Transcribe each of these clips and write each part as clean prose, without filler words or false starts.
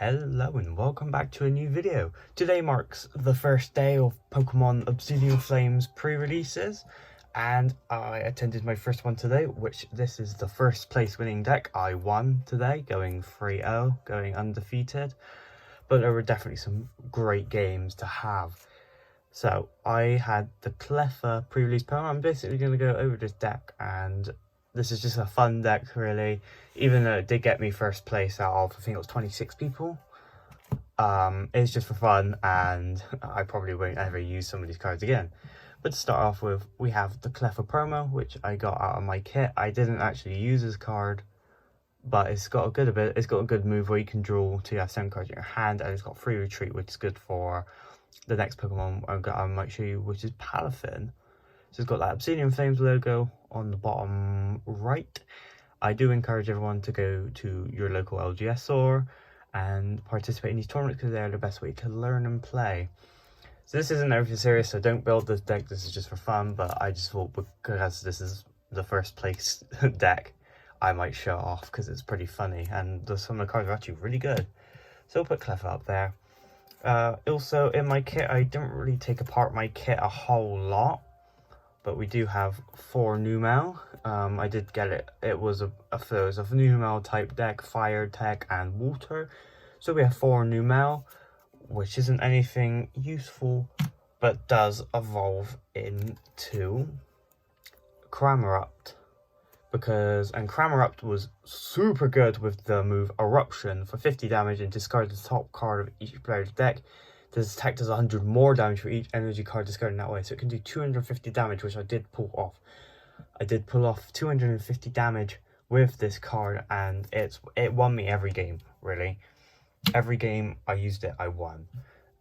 Hello and welcome back to a new video. Today marks the first day of Pokemon Obsidian Flames pre-releases, and I attended my first one today, which this is the first place winning deck. I won today, going 3-0, going undefeated, but there were definitely some great games to have. So I had the Cleffa pre-release Pokemon. I'm basically going to go over this deck, and this is just a fun deck, really, even though it did get me first place out of, I think it was 26 people. It's just for fun, and I probably won't ever use some of these cards again. But to start off with, we have the Cleffa promo, which I got out of my kit. I didn't actually use this card, but it's got a good move where you can draw till you have 7 cards in your hand, and it's got free retreat, which is good for the next Pokemon I might show you, which is Palafin. So it's got that Obsidian Flames logo on the bottom right. I do encourage everyone to go to your local LGS store and participate in these tournaments because they're the best way to learn and play. So this isn't everything serious, so don't build this deck. This is just for fun, but I just thought because this is the first place deck, I might show it off because it's pretty funny and some of the cards are actually really good. So we'll put Cleffa up there. Also, in my kit, I didn't really take apart my kit a whole lot, but we do have 4 Numel. I did get it. It was a Numel type deck, fire tech, and water. So we have 4 Numel, which isn't anything useful, but does evolve into Cramorant. And Cramorant was super good with the move Eruption for 50 damage and discard the top card of each player's deck. This attack does 100 more damage for each energy card discarded in that way, so it can do 250 damage, which I did pull off. I did pull off 250 damage with this card, and it won me every game, really. Every game I used it, I won.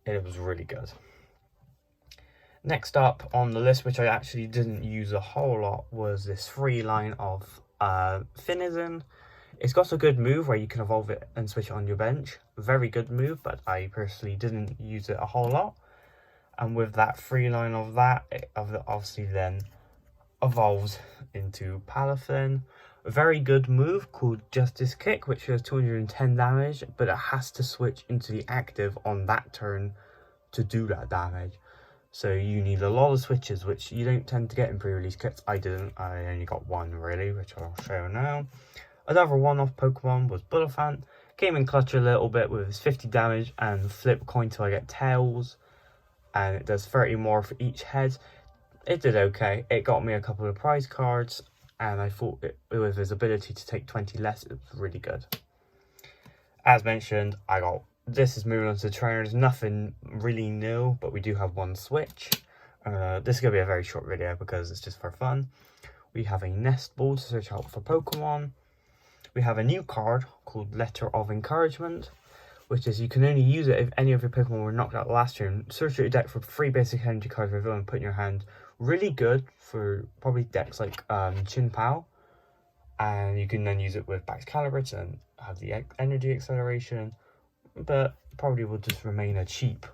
It was really good. Next up on the list, which I actually didn't use a whole lot, was this free line of Finizen. It's got a good move where you can evolve it and switch it on your bench. Very good move, but I personally didn't use it a whole lot. And with that free line of that, it obviously then evolves into Palafin. A very good move called Justice Kick, which does 210 damage, but it has to switch into the active on that turn to do that damage. So you need a lot of switches, which you don't tend to get in pre-release kits. I didn't. I only got one, really, which I'll show now. Another one-off Pokemon was Bullifant. Came in clutch a little bit with his 50 damage and flip coin till I get tails. And it does 30 more for each head. It did okay. It got me a couple of prize cards. And I thought with his ability to take 20 less, it was really good. As mentioned, this is moving on to the trainers. Nothing really new, but we do have one switch. This is going to be a very short video because it's just for fun. We have a nest ball to search out for Pokemon. We have a new card called Letter of Encouragement, which is you can only use it if any of your Pokemon were knocked out last turn. Search your deck for 3 basic energy cards reveal and put in your hand. Really good for probably decks like Chin-Pao. And you can then use it with Baxcalibur and have the energy acceleration. But probably will just remain a cheap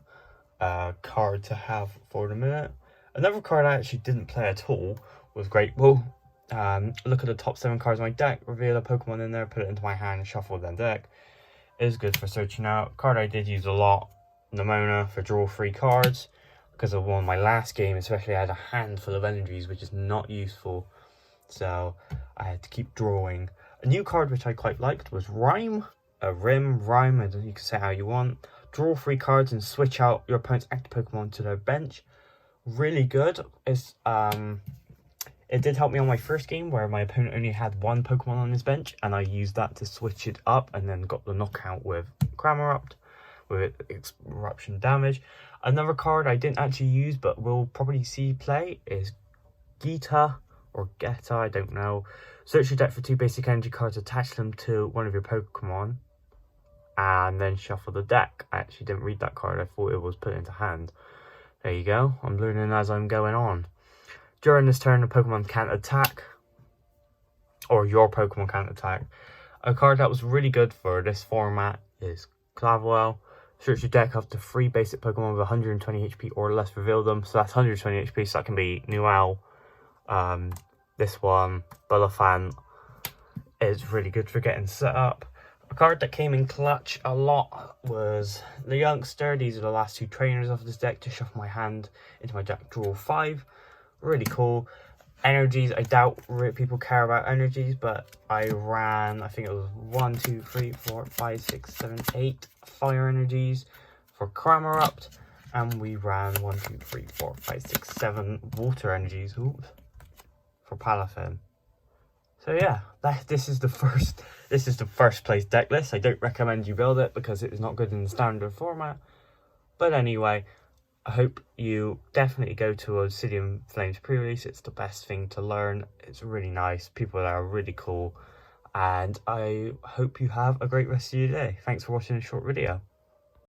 card to have for the minute. Another card I actually didn't play at all was Great Ball. Look at the top 7 cards of my deck, reveal a Pokemon in there, put it into my hand, shuffle then deck. It is good for searching out. Card I did use a lot, Nemona, for draw 3 cards. Because of my last game, especially, I had a handful of energies, which is not useful. So I had to keep drawing. A new card which I quite liked was Rhyme. Rhyme, and you can say how you want. Draw 3 cards and switch out your opponent's active Pokemon to their bench. Really good. It did help me on my first game where my opponent only had 1 Pokemon on his bench, and I used that to switch it up and then got the knockout with Cramorant with its eruption damage. Another card I didn't actually use but will probably see play is Geta or Geta, I don't know. Search your deck for 2 basic energy cards, attach them to one of your Pokemon, and then shuffle the deck. I actually didn't read that card, I thought it was put into hand. There you go, I'm learning as I'm going on. During this turn, the Pokemon can't attack, or your Pokemon can't attack. A card that was really good for this format is Clavwell. Search your deck up to 3 basic Pokemon with 120 HP or less, reveal them. So that's 120 HP, so that can be Newell, this one, Bullifant. Is really good for getting set up. A card that came in clutch a lot was the Youngster. These are the last two trainers of this deck to shuffle my hand into my deck, draw 5. Really cool. Energies, I doubt people care about energies, but I ran, I think it was 1, 2, 3, 4, 5, 6, 7, 8 fire energies for Cramerupt, and we ran 1, 2, 3, 4, 5, 6, 7 water energies for Palafin. So yeah, this is the first place deck list. I don't recommend you build it because it is not good in the standard format. But anyway, I hope you definitely go to Obsidian Flames pre-release. It's the best thing to learn. It's really nice. People there are really cool. And I hope you have a great rest of your day. Thanks for watching this short video.